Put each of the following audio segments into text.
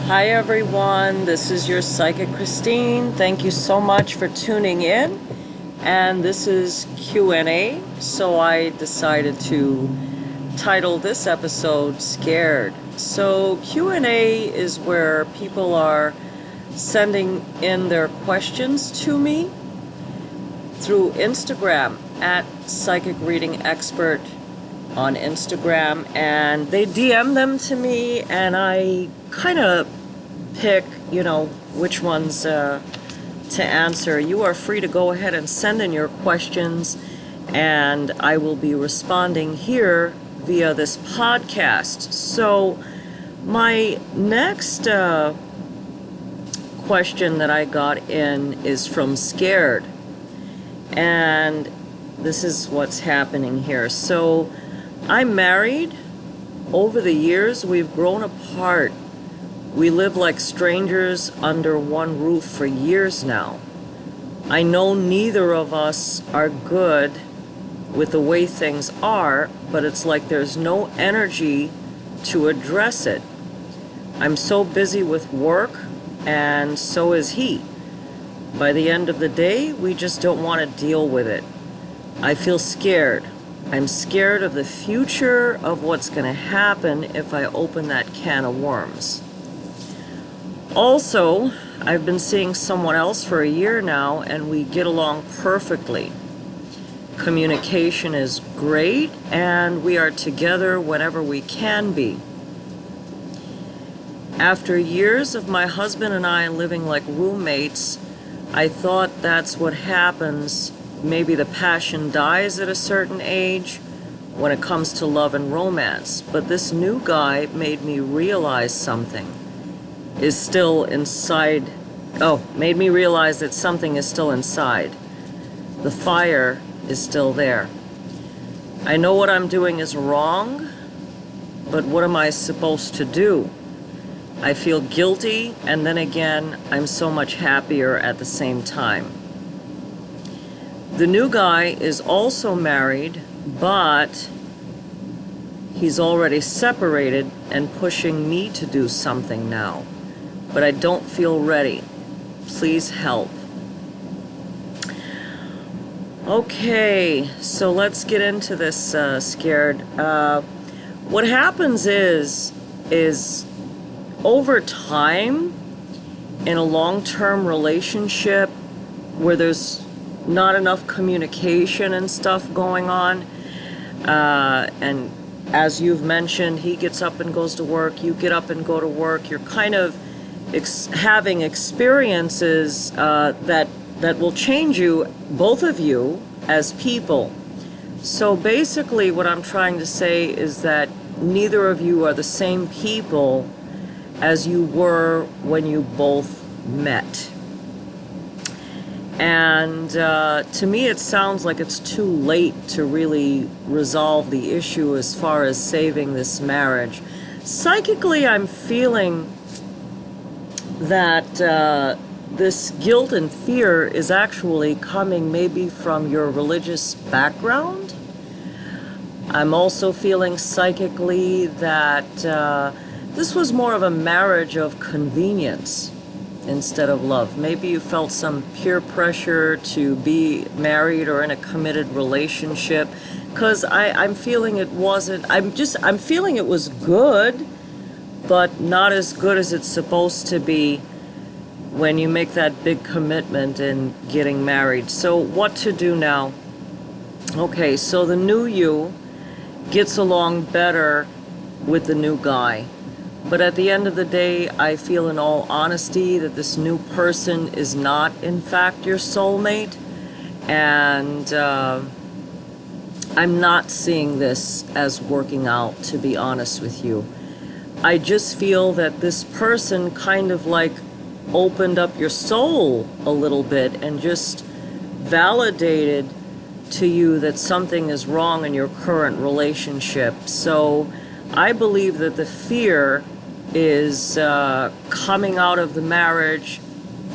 Hi everyone, this is your Psychic Christine. Thank you so much for tuning in. And this is Q&A, so I decided to title this episode Scared. So Q&A is where people are sending in their questions to me through Instagram at Psychic Reading Expert on Instagram, and they DM them to me, and I kind of pick, which ones to answer. You are free to go ahead and send in your questions, and I will be responding here via this podcast. So my next question that I got in is from Scared, and this is what's happening here. So I'm married. Over the years, we've grown apart. We live like strangers under one roof for years now. I know neither of us are good with the way things are, but it's like there's no energy to address it. I'm so busy with work, and so is he. By the end of the day, we just don't want to deal with it. I feel scared. I'm scared of the future, of what's going to happen if I open that can of worms. Also, I've been seeing someone else for a year now, and we get along perfectly. Communication is great, and we are together whenever we can be. After years of my husband and I living like roommates, I thought that's what happens. Maybe the passion dies at a certain age when it comes to love and romance. But this new guy made me realize something is still inside. Made me realize that something is still inside. The fire is still there. I know what I'm doing is wrong, but what am I supposed to do? I feel guilty, and then again, I'm so much happier at the same time. The new guy is also married, but he's already separated and pushing me to do something now. But I don't feel ready. Please help. Okay, so let's get into this, Scared. What happens is over time, in a long-term relationship where there's not enough communication and stuff going on, and as you've mentioned, he gets up and goes to work, you get up and go to work, you're kind of having experiences that will change you, both of you, as people. So basically what I'm trying to say is that neither of you are the same people as you were when you both met. And to me it sounds like it's too late to really resolve the issue as far as saving this marriage. Psychically, I'm feeling that this guilt and fear is actually coming maybe from your religious background. I'm also feeling psychically that this was more of a marriage of convenience instead of love. Maybe you felt some peer pressure to be married or in a committed relationship, because I'm feeling it wasn't. I'm feeling it was good, but not as good as it's supposed to be when you make that big commitment in getting married. So what to do now? Okay, so the new you gets along better with the new guy. But at the end of the day, I feel in all honesty that this new person is not, in fact, your soulmate. And I'm not seeing this as working out, to be honest with you. I just feel that this person kind of like opened up your soul a little bit and just validated to you that something is wrong in your current relationship. So I believe that the fear is coming out of the marriage,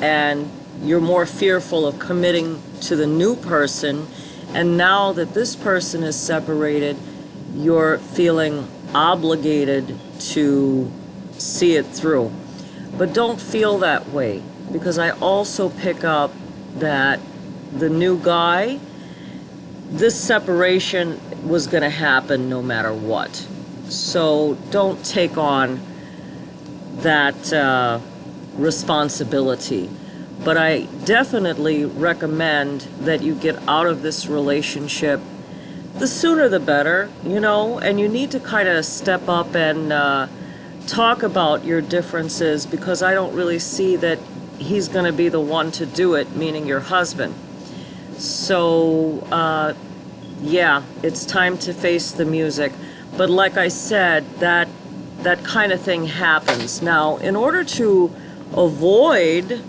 and you're more fearful of committing to the new person. And now that this person is separated, you're feeling obligated to see it through. But don't feel that way, because I also pick up that the new guy, this separation was going to happen no matter what. So don't take on that responsibility. But I definitely recommend that you get out of this relationship. The sooner the better, and you need to kind of step up and talk about your differences, because I don't really see that he's going to be the one to do it, meaning your husband. So, yeah, it's time to face the music. But like I said, that kind of thing happens. Now, in order to avoid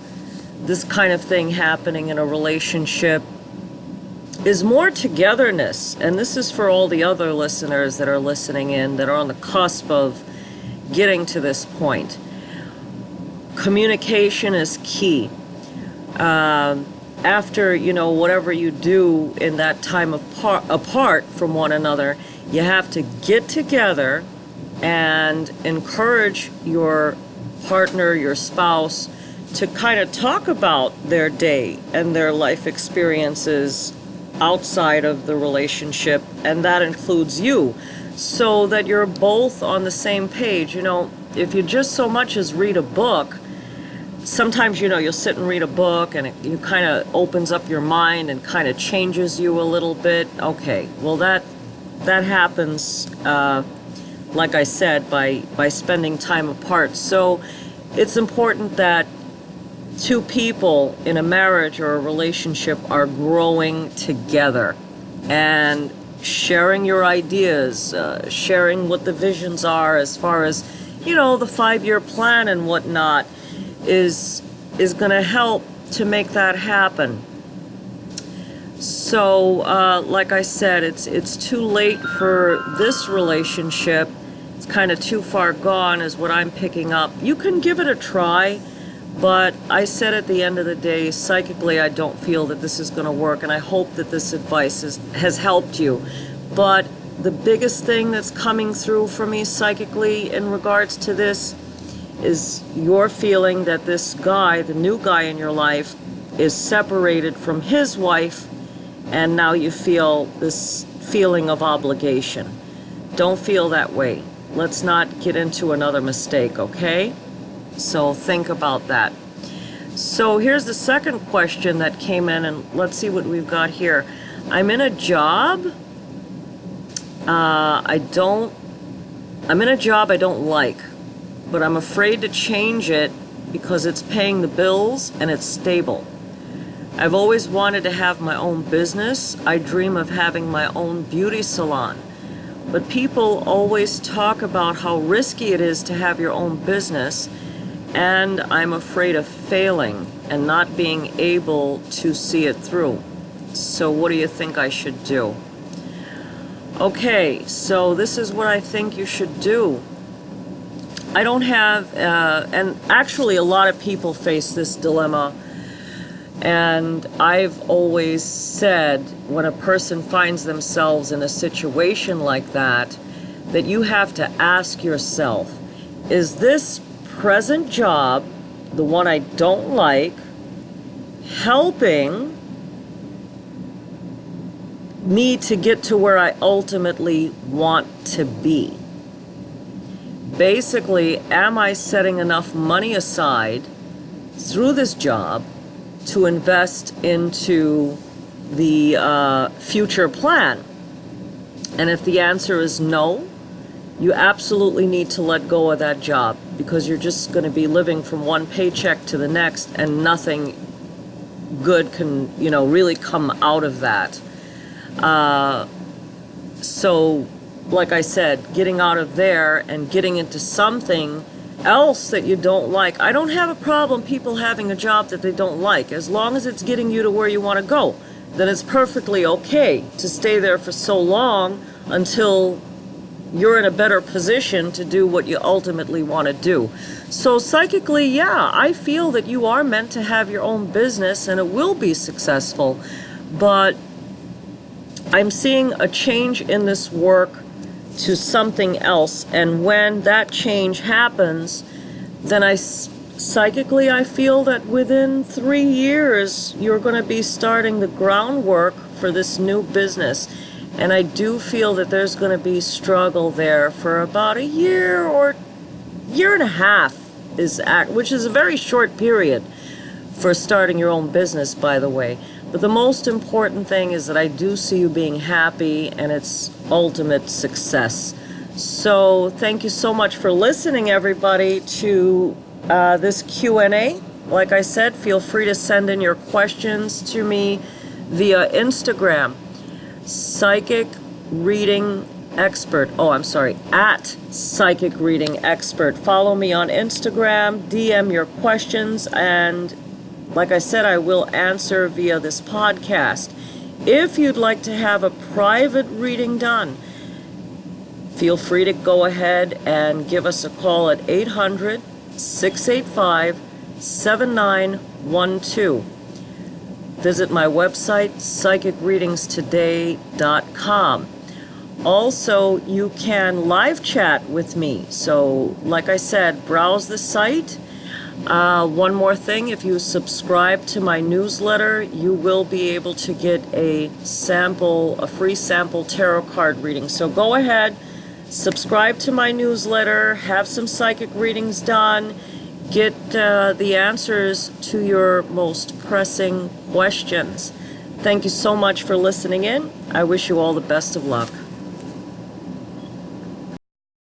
this kind of thing happening in a relationship, is more togetherness. And this is for all the other listeners that are listening in, that are on the cusp of getting to this point. Communication is key. After, whatever you do in that time apart from one another, you have to get together and encourage your partner, your spouse, to kind of talk about their day and their life experiences outside of the relationship, and that includes you, so that you're both on the same page. If you just so much as read a book, sometimes, you'll sit and read a book and it kind of opens up your mind and kind of changes you a little bit. Okay, well that happens, like I said, by spending time apart. So it's important that two people in a marriage or a relationship are growing together and sharing your ideas, sharing what the visions are as far as, the 5-year plan and whatnot is going to help to make that happen. So, like I said, it's too late for this relationship. It's kind of too far gone is what I'm picking up. You can give it a try, but I said at the end of the day, psychically, I don't feel that this is going to work, and I hope that this advice has helped you. But the biggest thing that's coming through for me psychically in regards to this is your feeling that this guy, the new guy in your life, is separated from his wife, and now you feel this feeling of obligation. Don't feel that way. Let's not get into another mistake, okay? So think about that. So here's the second question that came in, and let's see what we've got here. I'm in a job. I'm in a job I don't like, but I'm afraid to change it because it's paying the bills and it's stable. I've always wanted to have my own business. I dream of having my own beauty salon. But people always talk about how risky it is to have your own business, and I'm afraid of failing and not being able to see it through. So what do you think I should do? Okay, so this is what I think you should do. I don't have, and actually a lot of people face this dilemma, and I've always said when a person finds themselves in a situation like that you have to ask yourself, is this present job, the one I don't like, helping me to get to where I ultimately want to be? Basically, am I setting enough money aside through this job to invest into the future plan? And if the answer is no, you absolutely need to let go of that job, because you're just going to be living from one paycheck to the next, and nothing good can, really come out of that. So, like I said, getting out of there and getting into something else that you don't like. I don't have a problem people having a job that they don't like, as long as it's getting you to where you want to go. Then it's perfectly okay to stay there for so long until you're in a better position to do what you ultimately want to do. So psychically, yeah, I feel that you are meant to have your own business and it will be successful. But I'm seeing a change in this work to something else, and when that change happens, then I psychically, I feel that within 3 years, you're going to be starting the groundwork for this new business. And I do feel that there's going to be struggle there for about a year or year and a half, which is a very short period for starting your own business, by the way. But the most important thing is that I do see you being happy and it's ultimate success. So thank you so much for listening, everybody, to this Q&A. Like I said, feel free to send in your questions to me via Instagram, Psychic Reading Expert. At Psychic Reading Expert. Follow me on Instagram, DM your questions, and like I said, I will answer via this podcast. If you'd like to have a private reading done, feel free to go ahead and give us a call at 800-685-7912. Visit my website, psychicreadingstoday.com. Also, you can live chat with me. So, like I said, browse the site. One more thing, if you subscribe to my newsletter, you will be able to get a free sample tarot card reading. So go ahead, subscribe to my newsletter, have some psychic readings done, get the answers to your most pressing questions. Thank you so much for listening in. I wish you all the best of luck.